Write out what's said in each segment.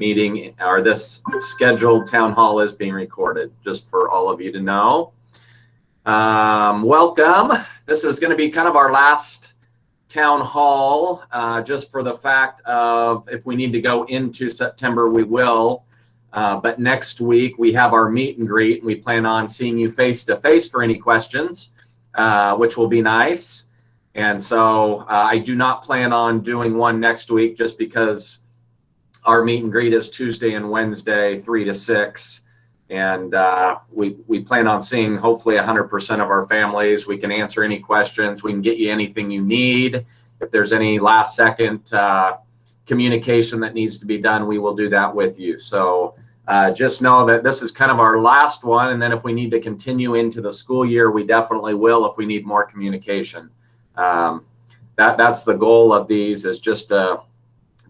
meeting or this scheduled town hall is being recorded, just for all of you to know. Welcome. This is going to be kind of our last town hall, just for the fact of if we need to go into September, we will. But next week we have our meet and greet, and we plan on seeing you face to face for any questions, which will be nice. And so I do not plan on doing one next week just because our meet and greet is Tuesday and Wednesday, 3 to 6. And we plan on seeing hopefully 100% of our families. We can answer any questions. We can get you anything you need. If there's any last second communication that needs to be done, we will do that with you. So just know that this is kind of our last one. And then if we need to continue into the school year, we definitely will if we need more communication. That's the goal of these, is just to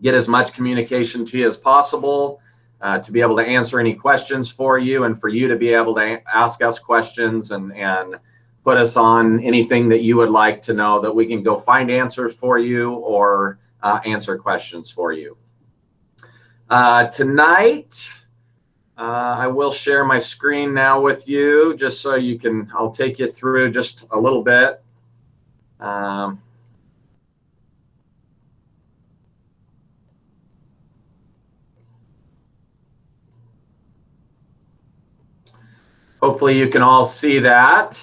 get as much communication to you as possible, to be able to answer any questions for you, and for you to be able to ask us questions and put us on anything that you would like to know, that we can go find answers for you or answer questions for you. Tonight, I will share my screen now with you just so you can, I'll take you through just a little bit. Hopefully you can all see that.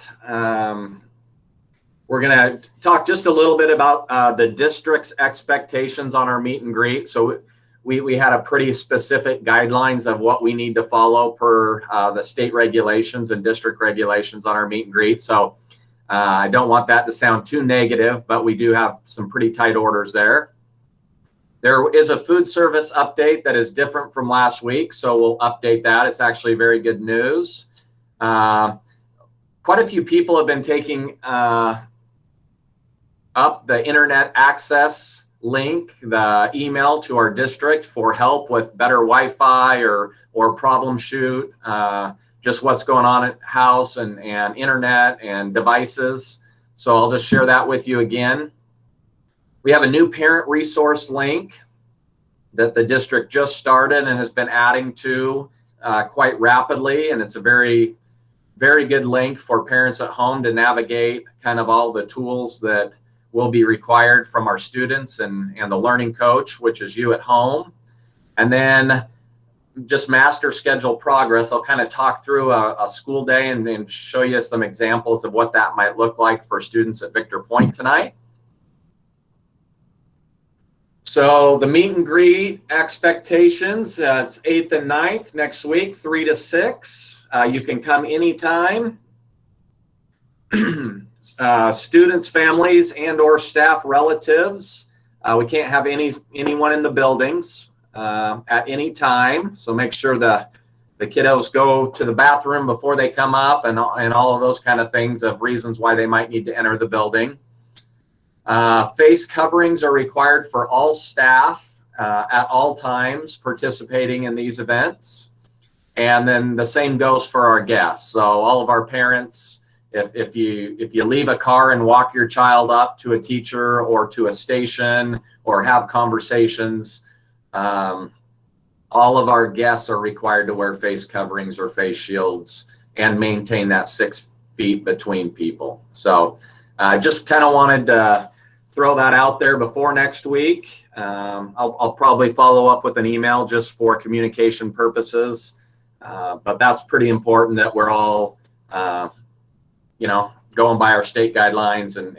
We're going to talk just a little bit about the district's expectations on our meet and greet. So we had a pretty specific guidelines of what we need to follow per the state regulations and district regulations on our meet and greet. So I don't want that to sound too negative, but we do have some pretty tight orders there. There is a food service update that is different from last week, so we'll update that. It's actually very good news. Quite a few people have been taking up the internet access link, the email to our district for help with better Wi-Fi or problem shoot, just what's going on at house and internet and devices. So I'll just share that with you again. We have a new parent resource link that the district just started and has been adding to quite rapidly. And it's a very good link for parents at home to navigate kind of all the tools that will be required from our students and the learning coach, which is you at home. And then just master schedule progress. I'll kind of talk through a school day and show you some examples of what that might look like for students at Victor Point tonight. So the meet and greet expectations, it's 8th and 9th next week, 3 to 6. You can come anytime. Students, families, and or staff relatives. We can't have anyone in the buildings at any time. So make sure the kiddos go to the bathroom before they come up, and all of those kind of things of reasons why they might need to enter the building. Face coverings are required for all staff at all times participating in these events. And then the same goes for our guests. So all of our parents, if you leave a car and walk your child up to a teacher or to a station or have conversations, all of our guests are required to wear face coverings or face shields and maintain that 6 feet between people. So just kind of wanted to throw that out there before next week. I'll probably follow up with an email just for communication purposes. But that's pretty important that we're all, going by our state guidelines and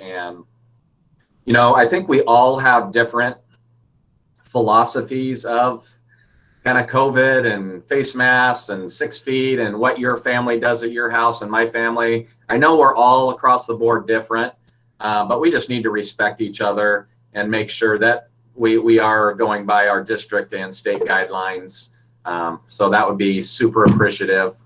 I think we all have different philosophies of kind of COVID and face masks and 6 feet and what your family does at your house and my family. I know we're all across the board different, but we just need to respect each other and make sure that we are going by our district and state guidelines. So that would be super appreciative.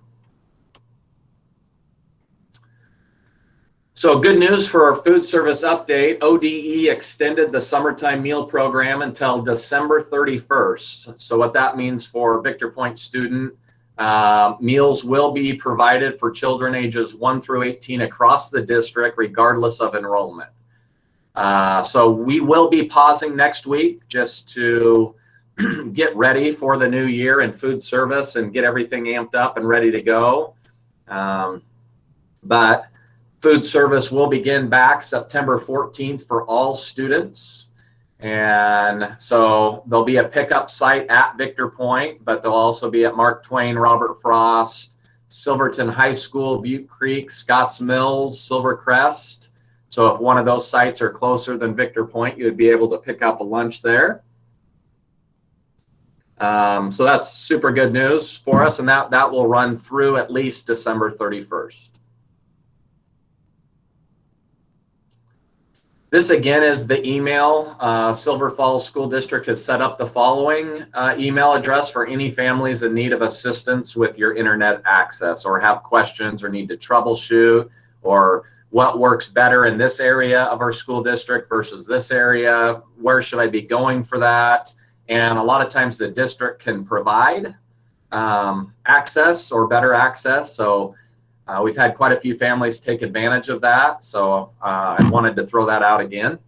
So good news for our food service update. ODE extended the summertime meal program until December 31st. So what that means for Victor Point student, meals will be provided for children ages 1 through 18 across the district, regardless of enrollment. So we will be pausing next week just to get ready for the new year in food service and get everything amped up and ready to go. But food service will begin back September 14th for all students. And so there'll be a pickup site at Victor Point, but they'll also be at Mark Twain, Robert Frost, Silverton High School, Butte Creek, Scotts Mills, Silvercrest. So if one of those sites are closer than Victor Point, you would be able to pick up a lunch there. So that's super good news for us, and that will run through at least December 31st. This again is the email. Silver Falls School District has set up the following email address for any families in need of assistance with your internet access, or have questions or need to troubleshoot, or what works better in this area of our school district versus this area. Where should I be going for that? And a lot of times the district can provide access or better access. So we've had quite a few families take advantage of that. So I wanted to throw that out again.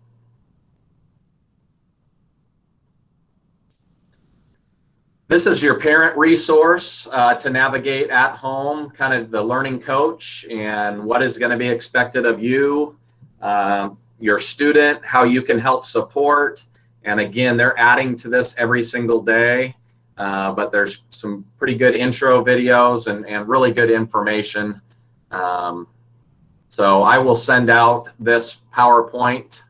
This is your parent resource to navigate at home, kind of the learning coach and what is going to be expected of you, your student, how you can help support. And again, they're adding to this every single day, but there's some pretty good intro videos and really good information. So I will send out this PowerPoint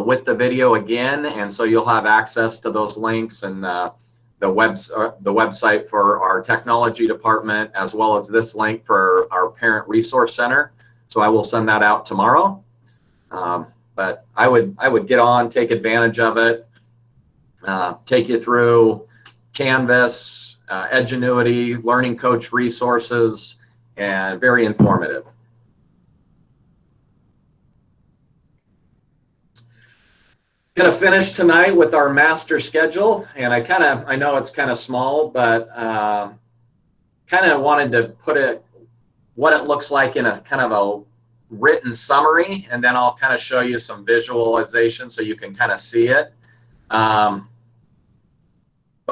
with the video again, and so you'll have access to those links and the website for our technology department, as well as this link for our parent resource center. So I will send that out tomorrow. But I would get on, take advantage of it, take you through Canvas, Edgenuity, Learning Coach resources, and very informative. Going to finish tonight with our master schedule, and I know it's kind of small, but kind of wanted to put what it looks like in a kind of a written summary, and then I'll kind of show you some visualization so you can kind of see it. But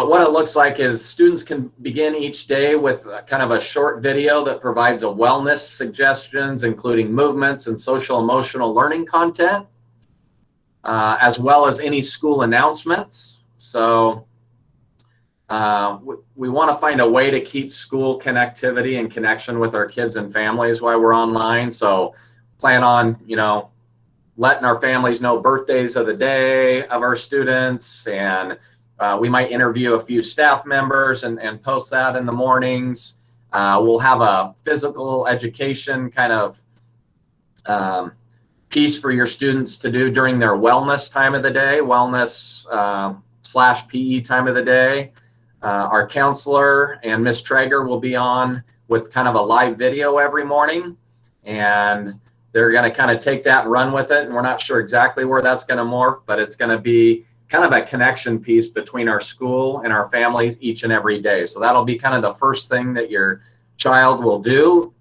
what it looks like is students can begin each day with kind of a short video that provides a wellness suggestions, including movements and social emotional learning content, as well as any school announcements. So we want to find a way to keep school connectivity and connection with our kids and families while we're online. So plan on, letting our families know birthdays of the day of our students, and we might interview a few staff members and post that in the mornings. We'll have a physical education kind of piece for your students to do during their wellness time of the day, wellness / PE time of the day. Our counselor and Miss Traeger will be on with kind of a live video every morning, and they're going to kind of take that and run with it. And we're not sure exactly where that's going to morph, but it's going to be kind of a connection piece between our school and our families each and every day. So that'll be kind of the first thing that your child will do,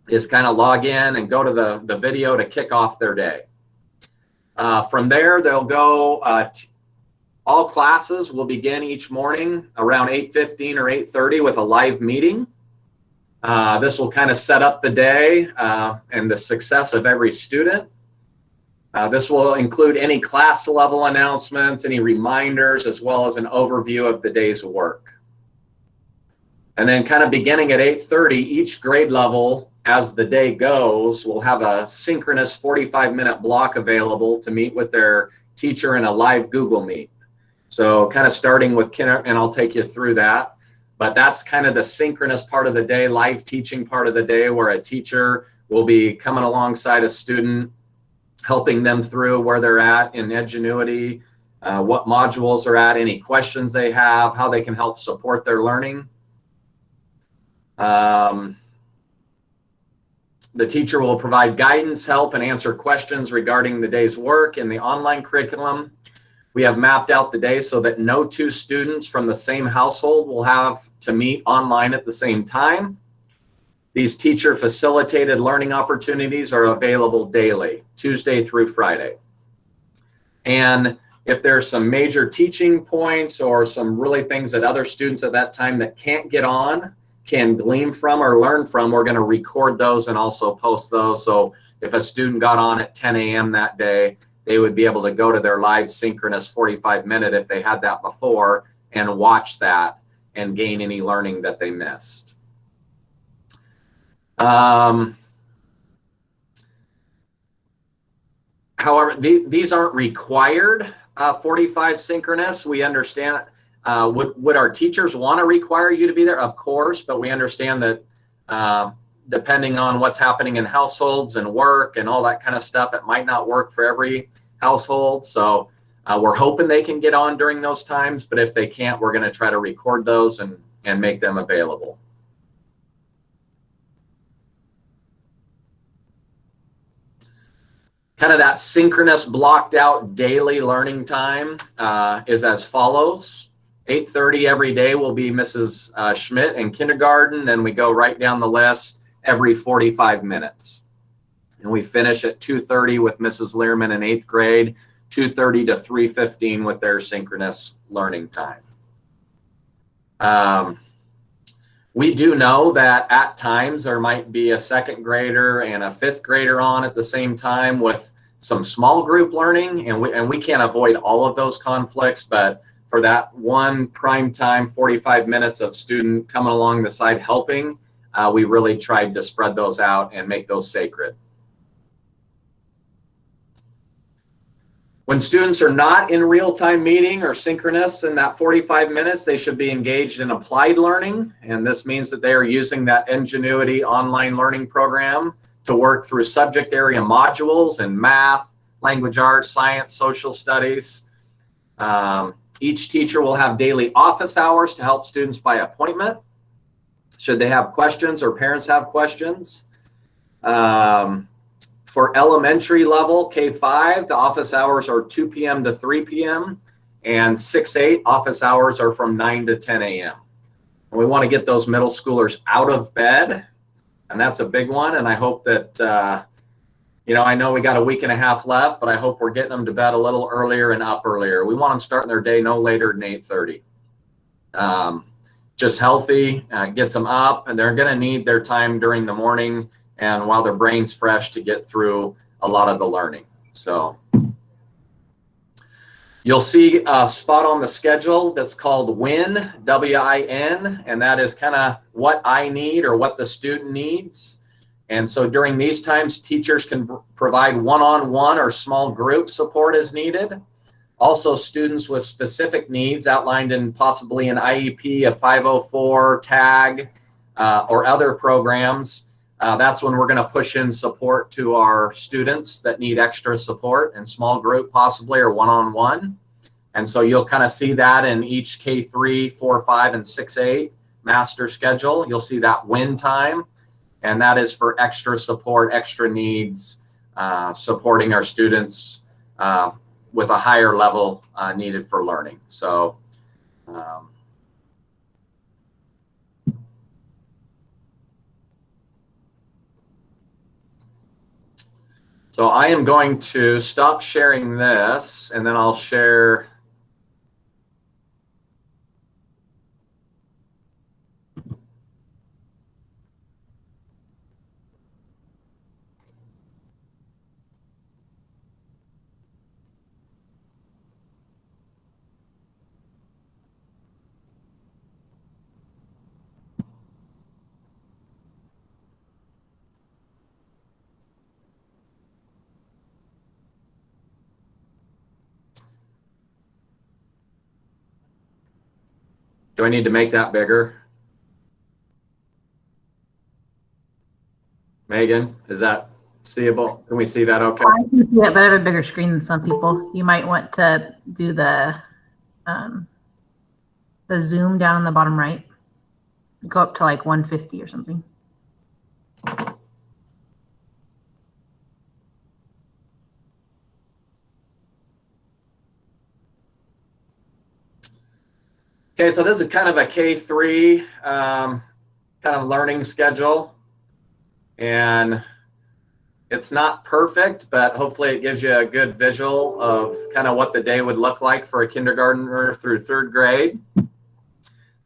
is kind of log in and go to the video to kick off their day. From there, they'll go, all classes will begin each morning around 8:15 or 8:30 with a live meeting. This will kind of set up the day and the success of every student. This will include any class level announcements, any reminders, as well as an overview of the day's work. And then kind of beginning at 8:30, each grade level, as the day goes, will have a synchronous 45-minute block available to meet with their teacher in a live Google Meet. So kind of starting with kindergarten, and I'll take you through that. But that's kind of the synchronous part of the day, live teaching part of the day, where a teacher will be coming alongside a student, helping them through where they're at in Edgenuity, what modules are at, any questions they have, how they can help support their learning. The teacher will provide guidance, help, and answer questions regarding the day's work in the online curriculum. We have mapped out the day so that no two students from the same household will have to meet online at the same time. These teacher facilitated learning opportunities are available daily, Tuesday through Friday. And if there's some major teaching points or some really things that other students at that time that can't get on can glean from or learn from, we're going to record those and also post those. So if a student got on at 10 a.m. that day, they would be able to go to their live synchronous 45-minute if they had that before and watch that and gain any learning that they missed. However, these aren't required 45 synchronous. We understand, would our teachers want to require you to be there? Of course, but we understand that depending on what's happening in households and work and all that kind of stuff, it might not work for every household. So we're hoping they can get on during those times, but if they can't, we're going to try to record those and make them available. Kind of that synchronous blocked out daily learning time is as follows. 8:30 every day will be Mrs. Schmidt in kindergarten, and we go right down the list every 45 minutes. And we finish at 2:30 with Mrs. Learman in 8th grade, 2:30 to 3:15 with their synchronous learning time. We do know that at times there might be a 2nd grader and a 5th grader on at the same time with some small group learning, and we can't avoid all of those conflicts, but for that one prime time 45 minutes of student coming along the side helping, we really tried to spread those out and make those sacred. When students are not in real-time meeting or synchronous in that 45 minutes, they should be engaged in applied learning. And this means that they are using that Ingenuity online learning program to work through subject area modules in math, language arts, science, social studies. Each teacher will have daily office hours to help students by appointment, should they have questions or parents have questions. For elementary level, K-5, the office hours are 2 p.m. to 3 p.m. and 6-8 office hours are from 9 to 10 a.m. And we want to get those middle schoolers out of bed, and that's a big one. And I hope that, I know we got a week and a half left, but I hope we're getting them to bed a little earlier and up earlier. We want them starting their day no later than 8:30. Just healthy, gets them up, and they're going to need their time during the morning and while their brain's fresh to get through a lot of the learning. So you'll see a spot on the schedule that's called WIN, W-I-N, and that is kind of what I need or what the student needs. And so during these times, teachers can provide one-on-one or small group support as needed. Also, students with specific needs outlined in possibly an IEP, a 504, TAG, or other programs, that's when we're going to push in support to our students that need extra support in small group possibly or one-on-one. And so you'll kind of see that in each K3, 4, 5, and 6-8 master schedule. You'll see that WIN time, and that is for extra support, extra needs, supporting our students with a higher level needed for learning. So So I am going to stop sharing this, and then I'll share. Do I need to make that bigger? Megan, is that seeable? Can we see that okay? I can see it, but I have a bigger screen than some people. You might want to do the zoom down on the bottom right. Go up to like 150 or something. Okay, so this is kind of a K3 kind of learning schedule. And It's not perfect, but hopefully it gives you a good visual of kind of what the day would look like for a kindergartner through third grade.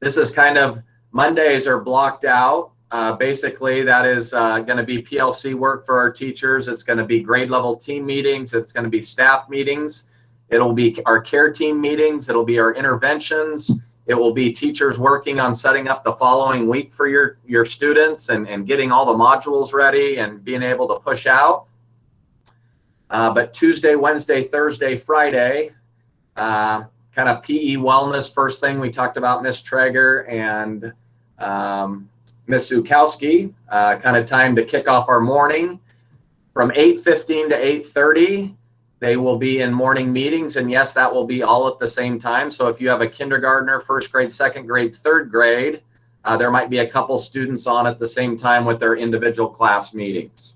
This is kind of, Mondays are blocked out. Basically, that is going to be PLC work for our teachers. It's going to be grade level team meetings. It's going to be staff meetings. It'll be our care team meetings. It'll be our interventions. It will be teachers working on setting up the following week for your students and getting all the modules ready and being able to push out. But Tuesday, Wednesday, Thursday, Friday, kind of PE wellness. First thing we talked about Miss Traeger and Miss Zukowski, kind of time to kick off our morning. From 8:15 to 8:30, they will be in morning meetings, and yes, that will be all at the same time. So if you have a kindergartner, first grade, second grade, third grade, there might be a couple students on at the same time with their individual class meetings.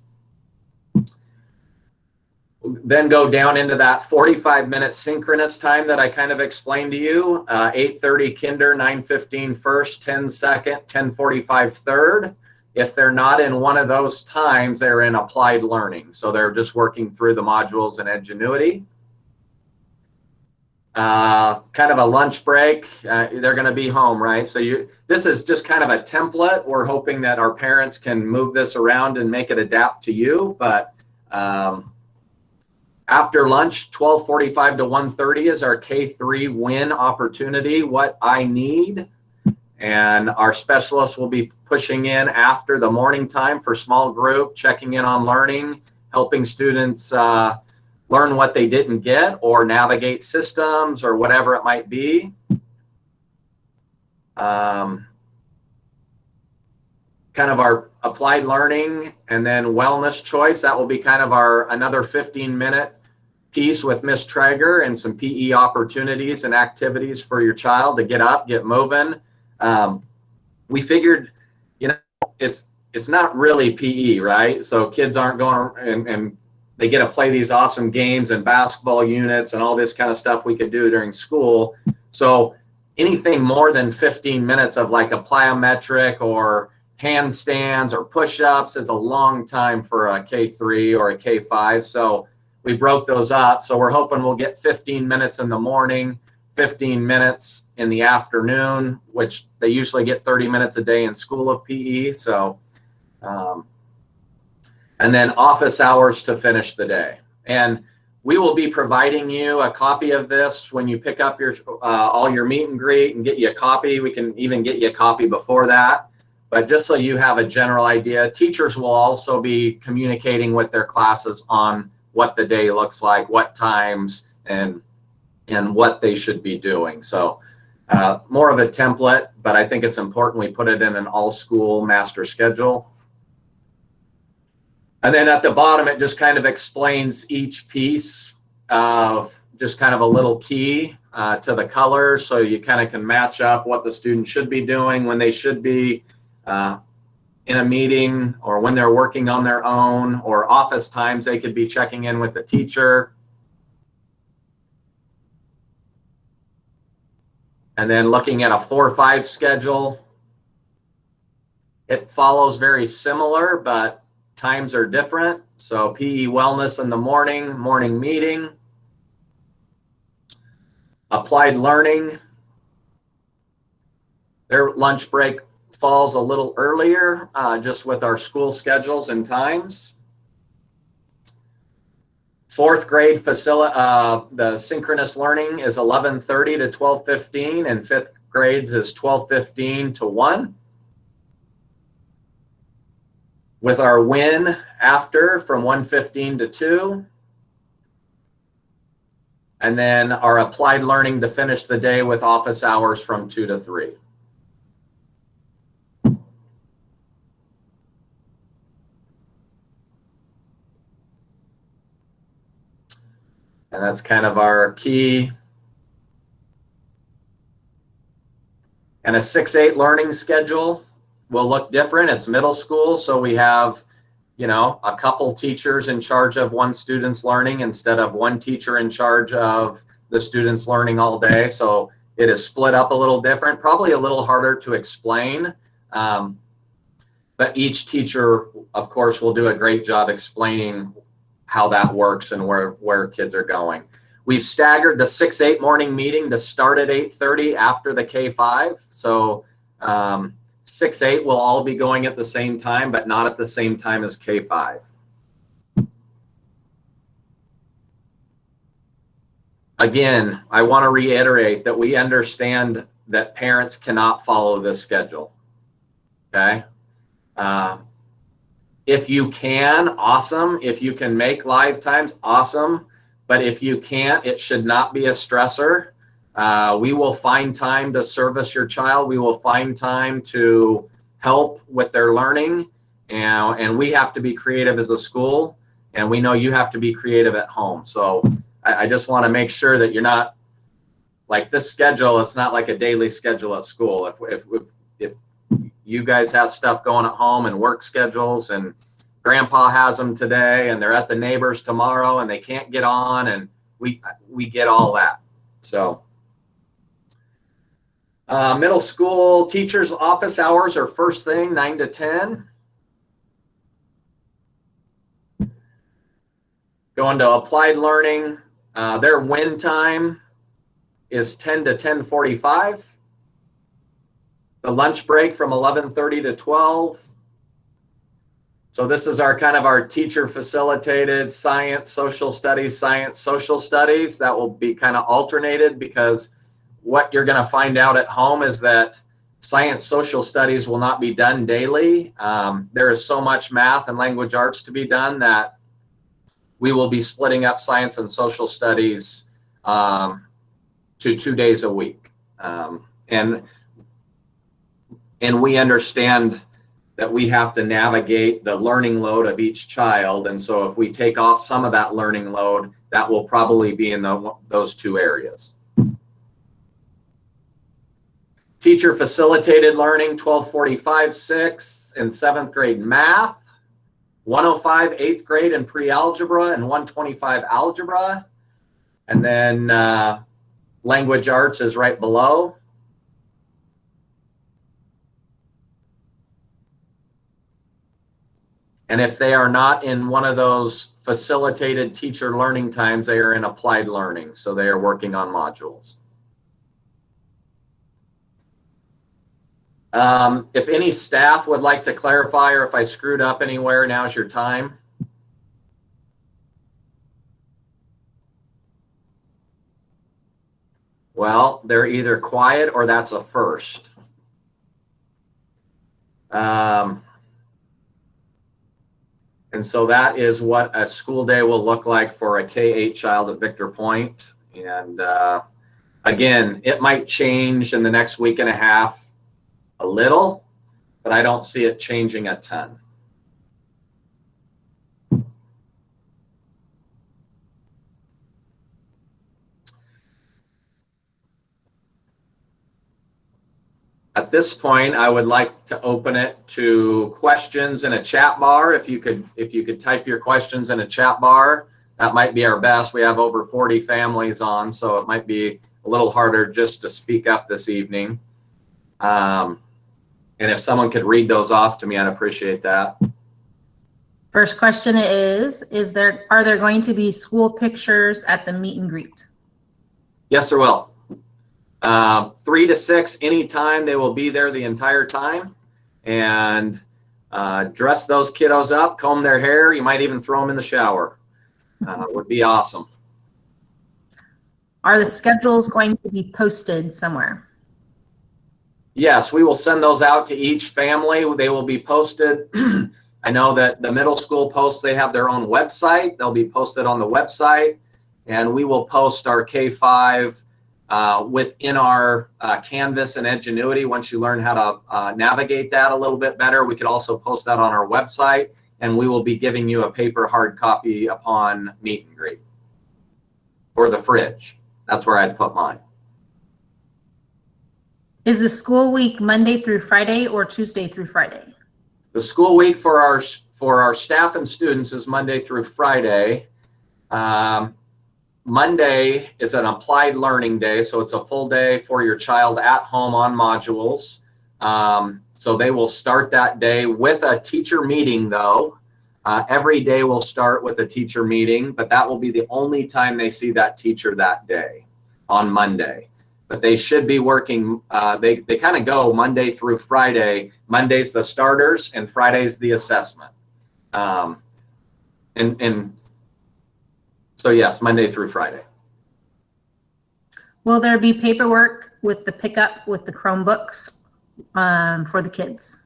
Then go down into that 45-minute synchronous time that I kind of explained to you. 8:30 kinder, 9:15 first, 10 second, 10:45 third. If they're not in one of those times, they're in applied learning. So they're just working through the modules in Edgenuity. Kind of a lunch break. They're going to be home, right? So this is just kind of a template. We're hoping that our parents can move this around and make it adapt to you. But after lunch, 12:45 to 1:30 is our K3 win opportunity, what I need. And our specialists will be pushing in after the morning time for small group, checking in on learning, helping students learn what they didn't get or navigate systems or whatever it might be. Kind of our applied learning and then wellness choice. That will be kind of our another 15-minute piece with Miss Traeger and some PE opportunities and activities for your child to get up, get moving. We figured, it's not really PE, right? So kids aren't going and they get to play these awesome games and basketball units and all this kind of stuff we could do during school. So anything more than 15 minutes of like a plyometric or handstands or push-ups is a long time for a K3 or a K5. So we broke those up. So we're hoping we'll get 15 minutes in the morning, 15 minutes in the afternoon, which they usually get 30 minutes a day in school of PE. So, and then office hours to finish the day. And we will be providing you a copy of this when you pick up your all your meet and greet and get you a copy. We can even get you a copy before that. But just so you have a general idea, teachers will also be communicating with their classes on what the day looks like, what times, and what they should be doing. So more of a template, but I think it's important we put it in an all-school master schedule. And then at the bottom, it just kind of explains each piece of just kind of a little key to the colors, so you kind of can match up what the student should be doing, when they should be in a meeting, or when they're working on their own, or office times they could be checking in with the teacher. And then looking at a 4-5 schedule, it follows very similar, but times are different. So PE wellness in the morning meeting. Applied learning, their lunch break falls a little earlier, just with our school schedules and times. Fourth grade the synchronous learning is 11:30 to 12:15, and fifth grades is 12:15 to 1. With our win after from 1:15 to 2. And then our applied learning to finish the day with office hours from 2 to 3. And that's kind of our key. And a 6-8 learning schedule will look different. It's middle school, so we have, a couple teachers in charge of one student's learning instead of one teacher in charge of the student's learning all day. So it is split up a little different, probably a little harder to explain. But each teacher, of course, will do a great job explaining how that works and where kids are going. We've staggered the 6-8 morning meeting to start at 8:30 after the K-5. So 6-8 will all be going at the same time, but not at the same time as K-5. Again, I want to reiterate that we understand that parents cannot follow this schedule. Okay. If you can, awesome. If you can make live times, awesome. But if you can't, it should not be a stressor. We will find time to service your child. We will find time to help with their learning. And we have to be creative as a school. And we know you have to be creative at home. So I just want to make sure that you're not like this schedule. It's not like a daily schedule at school. If you guys have stuff going at home and work schedules, and grandpa has them today and they're at the neighbors tomorrow and they can't get on, and we get all that. So middle school teachers' office hours are first thing, 9 to 10. Going to applied learning, their win time is 10 to 10:45. The lunch break from 11:30 to 12. So this is our kind of our teacher facilitated science, social studies. That will be kind of alternated, because what you're going to find out at home is that science, social studies will not be done daily. There is so much math and language arts to be done that we will be splitting up science and social studies to 2 days a week. And we understand that we have to navigate the learning load of each child. And so if we take off some of that learning load, that will probably be in those 2 areas. Teacher facilitated learning, 1245 6th and 7th grade math, 105 8th grade and pre-algebra, and 125 algebra. And then language arts is right below. And if they are not in one of those facilitated teacher learning times, they are in applied learning. So they are working on modules. If any staff would like to clarify, or if I screwed up anywhere, now's your time. Well, they're either quiet or that's a first. And so that is what a school day will look like for a K-8 child at Victor Point. And again, it might change in the next week and a half a little, but I don't see it changing a ton. At this point, I would like to open it to questions in a chat bar. If you could type your questions in a chat bar, that might be our best. We have over 40 families on, so it might be a little harder just to speak up this evening. And if someone could read those off to me, I'd appreciate that. First question are there going to be school pictures at the meet and greet? Yes, there will. 3 to 6 anytime. They will be there the entire time. And dress those kiddos up, comb their hair. You might even throw them in the shower. Would be awesome. Are the schedules going to be posted somewhere? Yes, we will send those out to each family. They will be posted. I know that the middle school posts, they have their own website. They'll be posted on the website. And we will post our K-5 within our Canvas and Edgenuity. Once you learn how to navigate that a little bit better, we could also post that on our website. And we will be giving you a paper hard copy upon meet and greet. Or the fridge. That's where I'd put mine. Is the school week Monday through Friday or Tuesday through Friday? The school week for our staff and students is Monday through Friday. Monday is an applied learning day, so it's a full day for your child at home on modules. So they will start that day with a teacher meeting, though. Every day will start with a teacher meeting, but that will be the only time they see that teacher that day on Monday. But they should be working, they kind of go Monday through Friday. Monday's the starters and Friday's the assessment. And so yes, Monday through Friday. Will there be paperwork with the pickup with the Chromebooks for the kids?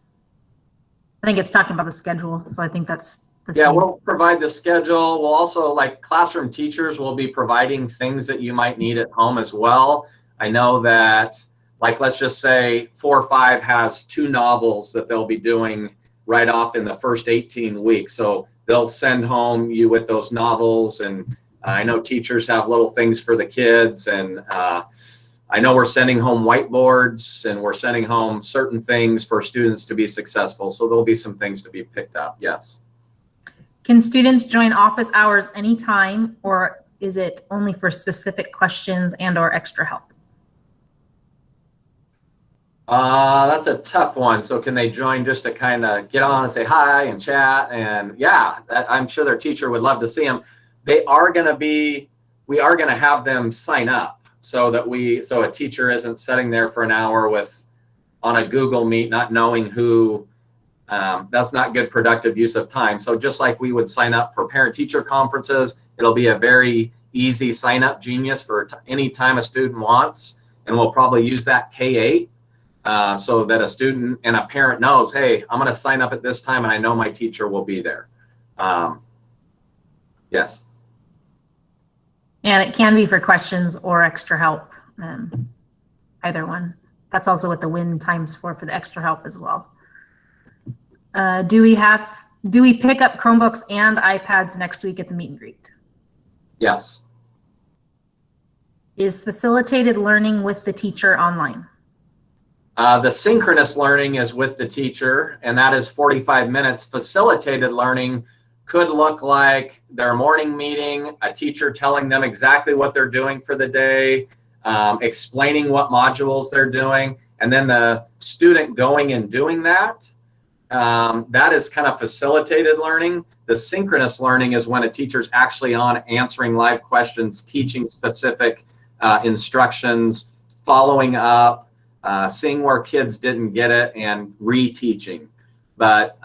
I think it's talking about the schedule, so I think that's the Yeah, same. we'll provide the schedule. We'll also, like, classroom teachers will be providing things that you might need at home as well. I know that, like, let's just say 4 or 5 has 2 novels that they'll be doing right off in the first 18 weeks. So they'll send home you with those novels, and I know teachers have little things for the kids, and I know we're sending home whiteboards, and we're sending home certain things for students to be successful. So there'll be some things to be picked up, yes. Can students join office hours anytime, or is it only for specific questions and or extra help? That's a tough one. So can they join just to kind of get on and say hi and chat? And yeah, I'm sure their teacher would love to see them. We are going to have them sign up so that so a teacher isn't sitting there for an hour on a Google Meet, not knowing who. That's not good productive use of time. So just like we would sign up for parent-teacher conferences, it'll be a very easy sign-up, Genius, for any time a student wants. And we'll probably use that K-8 so that a student and a parent knows, hey, I'm going to sign up at this time and I know my teacher will be there. Yes. And it can be for questions or extra help, either one. That's also what the win times for the extra help as well. Do we pick up Chromebooks and iPads next week at the meet and greet? Yes. Is facilitated learning with the teacher online? The synchronous learning is with the teacher, and that is 45 minutes. Facilitated learning could look like their morning meeting, a teacher telling them exactly what they're doing for the day, explaining what modules they're doing, and then the student going and doing that. That is kind of facilitated learning. The synchronous learning is when a teacher's actually on answering live questions, teaching specific instructions, following up, seeing where kids didn't get it, and reteaching. But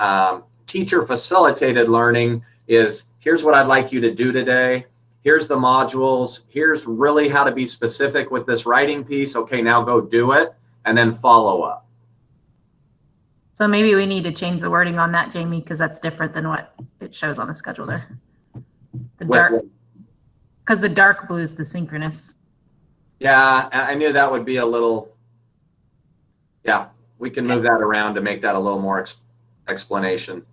teacher facilitated learning is, here's what I'd like you to do today. Here's the modules. Here's really how to be specific with this writing piece. Okay, now go do it, and then follow up. So maybe we need to change the wording on that, Jamie, because that's different than what it shows on the schedule there. Because the dark blue is the synchronous. Yeah, I knew that would be a little, yeah, we can move that around to make that a little more explanation.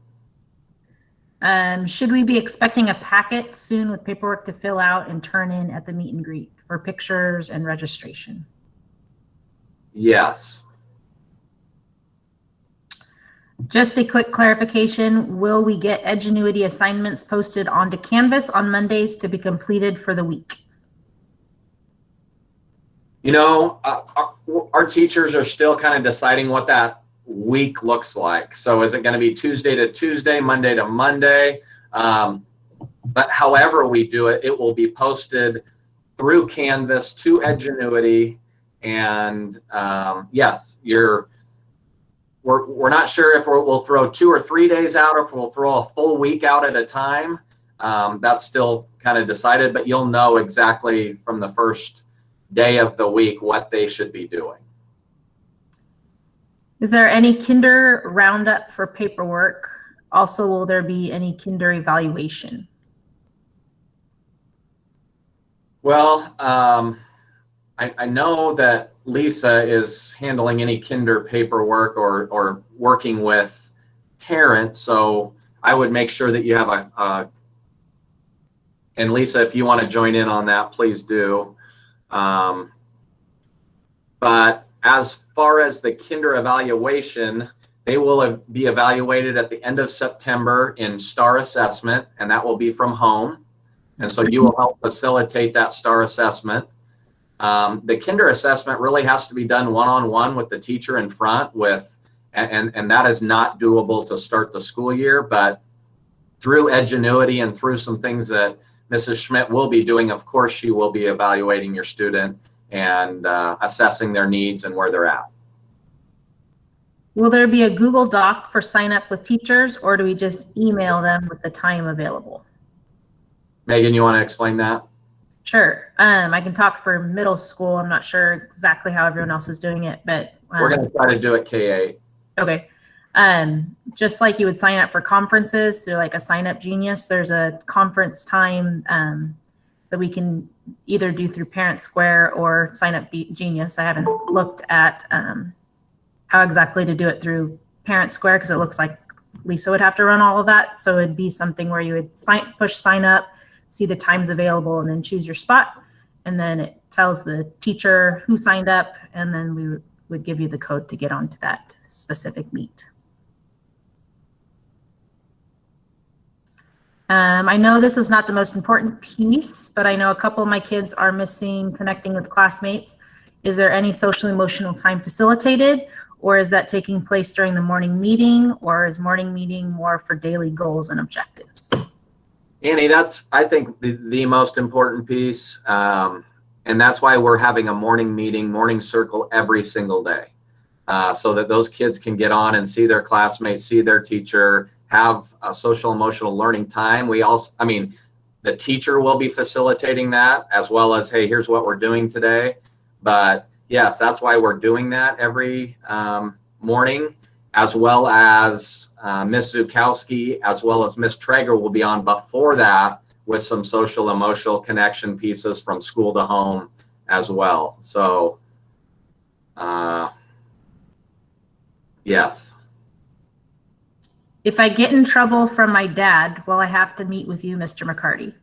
Should we be expecting a packet soon with paperwork to fill out and turn in at the meet and greet for pictures and registration? Yes. Just a quick clarification, will we get Edgenuity assignments posted onto Canvas on Mondays to be completed for the week? You know, our teachers are still kind of deciding what that week looks like. So is it going to be Tuesday to Tuesday, Monday to Monday? But however we do it, it will be posted through Canvas to Edgenuity. And yes, we're not sure if we'll throw 2 or 3 days out, or if we'll throw a full week out at a time. That's still kind of decided, but you'll know exactly from the first day of the week what they should be doing. Is there any kinder roundup for paperwork? Also, will there be any kinder evaluation? Well, I know that Lisa is handling any kinder paperwork or working with parents, so I would make sure that you have and Lisa, if you want to join in on that, please do. But as far as the kinder evaluation, they will be evaluated at the end of September in STAR assessment, and that will be from home. And so you will help facilitate that STAR assessment. The kinder assessment really has to be done one-on-one with the teacher in front and that is not doable to start the school year, but through Edgenuity and through some things that Mrs. Schmidt will be doing, of course, she will be evaluating your student and assessing their needs and where they're at. Will there be a Google Doc for sign up with teachers, or do we just email them with the time available? Megan, you want to explain that? Sure. I can talk for middle school. I'm not sure exactly how everyone else is doing it, but we're going to try to do it K-8. Okay. Just like you would sign up for conferences through like a Sign Up Genius, there's a conference time that we can either do through Parent Square or Sign Up Genius. I haven't looked at how exactly to do it through Parent Square because it looks like Lisa would have to run all of that. So it'd be something where you would push sign up, see the times available, and then choose your spot. And then it tells the teacher who signed up, and then we would give you the code to get onto that specific meet. I know this is not the most important piece, but I know a couple of my kids are missing connecting with classmates. Is there any social emotional time facilitated, or is that taking place during the morning meeting, or is morning meeting more for daily goals and objectives? Annie, that's, I think, the most important piece. And that's why we're having a morning meeting, morning circle every single day. So that those kids can get on and see their classmates, see their teacher, have a social emotional learning time. We also, I mean, the teacher will be facilitating that as well as, hey, here's what we're doing today. But yes, that's why we're doing that every morning, as well as Miss Zukowski, as well as Miss Traeger will be on before that with some social emotional connection pieces from school to home as well. So yes. If I get in trouble from my dad, will I have to meet with you, Mr. McCarty?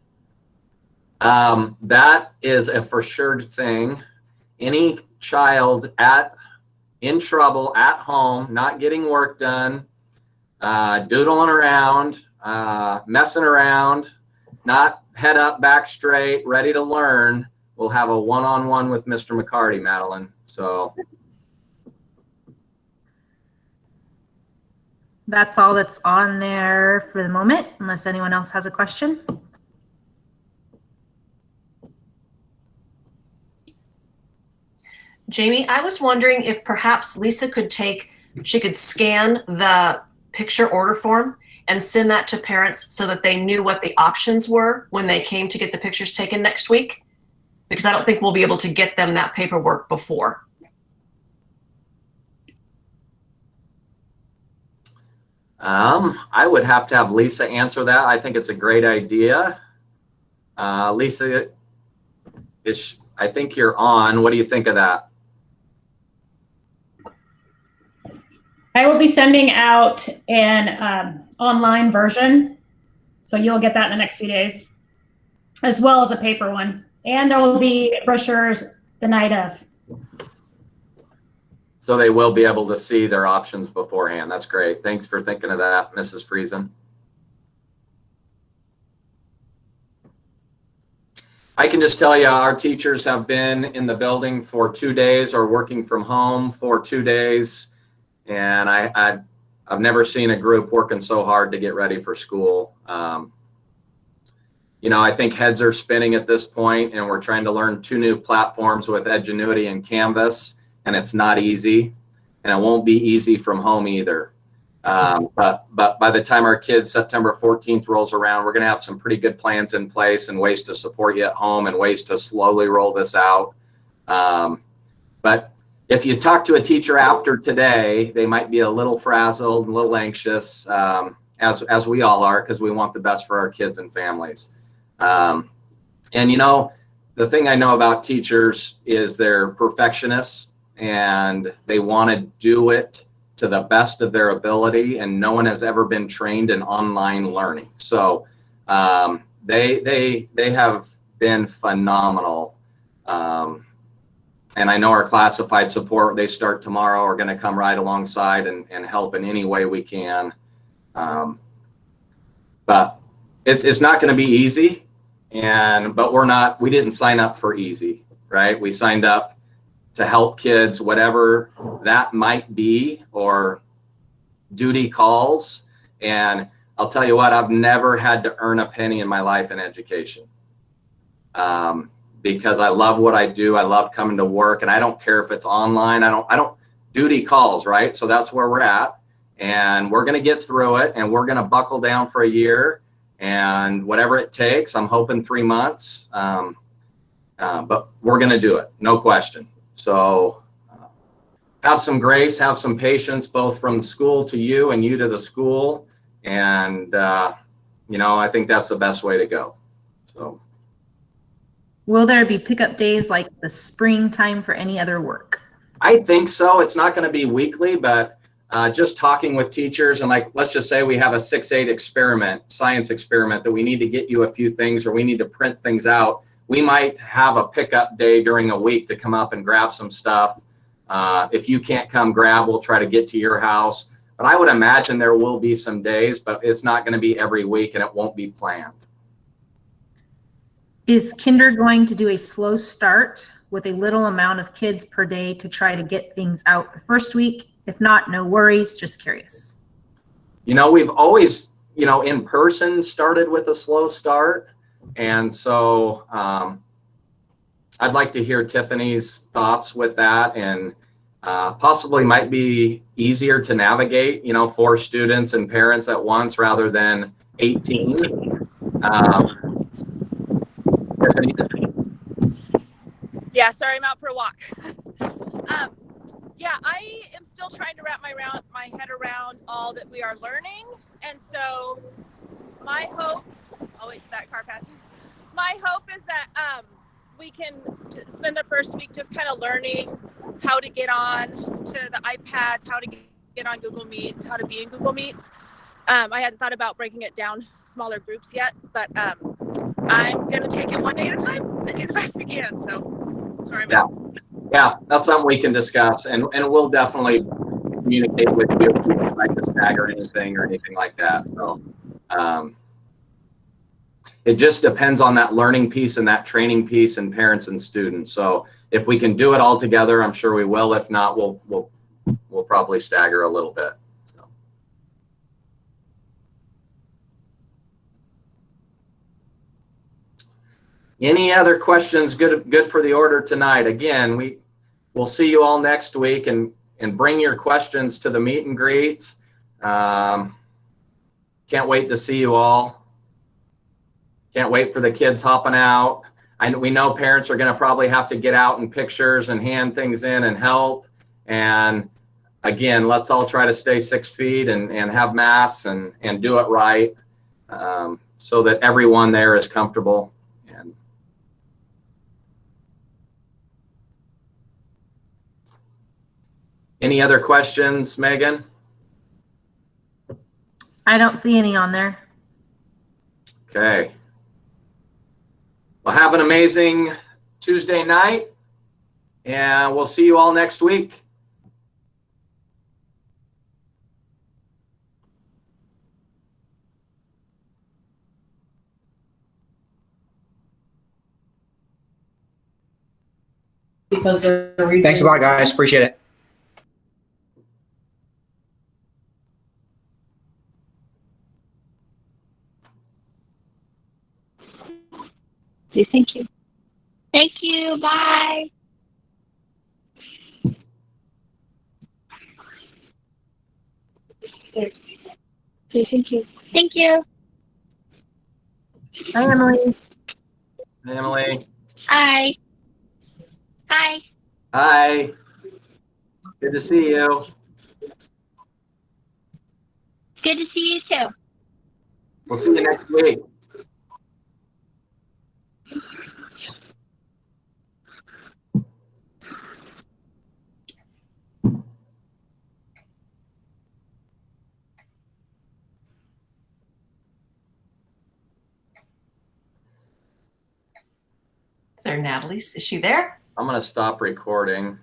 That is a for sure thing. Any child in trouble at home, not getting work done, doodling around, messing around, not head up, back straight, ready to learn, will have a one-on-one with Mr. McCarty, Madeline. So that's all that's on there for the moment, unless anyone else has a question. Jamie, I was wondering if perhaps Lisa could she could scan the picture order form and send that to parents so that they knew what the options were when they came to get the pictures taken next week, because I don't think we'll be able to get them that paperwork before. I would have to have Lisa answer that. I think it's a great idea. Lisa, I think you're on. What do you think of that? I will be sending out an online version, so you'll get that in the next few days, as well as a paper one. And there will be brochures the night of. So they will be able to see their options beforehand. That's great. Thanks for thinking of that, Mrs. Friesen. I can just tell you our teachers have been in the building for 2 days or working from home for 2 days. And I've never seen a group working so hard to get ready for school. You know, I think heads are spinning at this point, and we're trying to learn 2 new platforms with Edgenuity and Canvas, and it's not easy, and it won't be easy from home either. But by the time our kids September 14th rolls around, we're going to have some pretty good plans in place and ways to support you at home and ways to slowly roll this out. But if you talk to a teacher after today, they might be a little frazzled, a little anxious, as we all are, because we want the best for our kids and families. And you know, the thing I know about teachers is they're perfectionists and they want to do it to the best of their ability, and no one has ever been trained in online learning. So they have been phenomenal. And I know our classified support, they start tomorrow, are going to come right alongside and help in any way we can. But it's not going to be easy, but we didn't sign up for easy. right? We signed up to help kids, whatever that might be, or duty calls. And I'll tell you what, I've never had to earn a penny in my life in education, because I love what I do. I love coming to work, and I don't care if it's online. I don't duty calls, right? So that's where we're at, and we're going to get through it, and we're going to buckle down for a year, and whatever it takes. I'm hoping 3 months, but we're going to do it, no question. So have some grace, have some patience, both from the school to you and you to the school. And, I think that's the best way to go. So. Will there be pickup days like the springtime for any other work? I think so. It's not going to be weekly, but just talking with teachers, and like, let's just say we have a 6-8 experiment, science experiment, that we need to get you a few things, or we need to print things out. We might have a pickup day during a week to come up and grab some stuff. If you can't come grab, we'll try to get to your house. But I would imagine there will be some days, but it's not going to be every week, and it won't be planned. Is Kinder going to do a slow start with a little amount of kids per day to try to get things out the first week? If not, no worries, just curious. We've always, in person started with a slow start. And so I'd like to hear Tiffany's thoughts with that, and possibly might be easier to navigate, 4 students and parents at once rather than 18. Tiffany? Yeah, sorry, I'm out for a walk. Yeah, I am still trying to wrap my head around all that we are learning. And so my hope, I'll wait till that car passes. My hope is that we can spend the first week just kind of learning how to get on to the iPads, how to get on Google Meets, how to be in Google Meets. I hadn't thought about breaking it down smaller groups yet, but I'm going to take it one day at a time and do the best we can. So that's where I'm at. Yeah, that's something we can discuss, and we'll definitely communicate with you if we would like to stagger anything or anything like that. So it just depends on that learning piece and that training piece and parents and students. So if we can do it all together, I'm sure we will. If not, we'll probably stagger a little bit. So. Any other questions? Good for the order tonight. Again, we'll see you all next week, and bring your questions to the meet and greet. Can't wait to see you all. Can't wait for the kids hopping out. We know parents are going to probably have to get out in pictures and hand things in and help. And again, let's all try to stay 6 feet and have masks and do it right, so that everyone there is comfortable. And any other questions, Megan? I don't see any on there. Okay. Well, have an amazing Tuesday night, and we'll see you all next week. Because thanks a lot, guys. Appreciate it. Thank you. Thank you. Bye. Okay, thank you. Thank you. Hi, Emily. Emily. Hi. Hi. Hi. Good to see you. Good to see you too. We'll see you next week. Is there Natalie? Is she there? I'm going to stop recording.